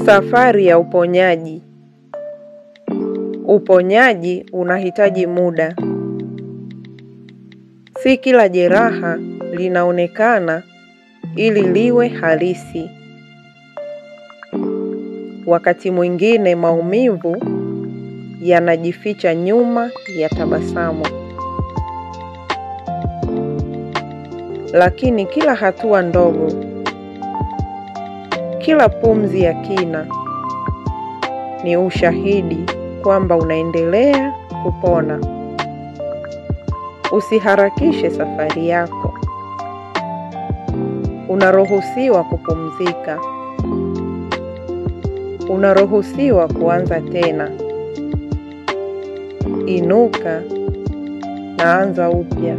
Safari ya uponyaji. Uponyaji unahitaji muda. Si kila jeraha linaonekana ili liwe halisi. Wakati mwingine maumivu yanajificha nyuma ya tabasamu. Lakini kila hatua ndogo, kila pumzi ya kina ni ushahidi kwamba unaendelea kupona. Usiharakishe safari yako. Unaruhusiwa kupumzika. Unaruhusiwa kuanza tena. Inuka na anza upya.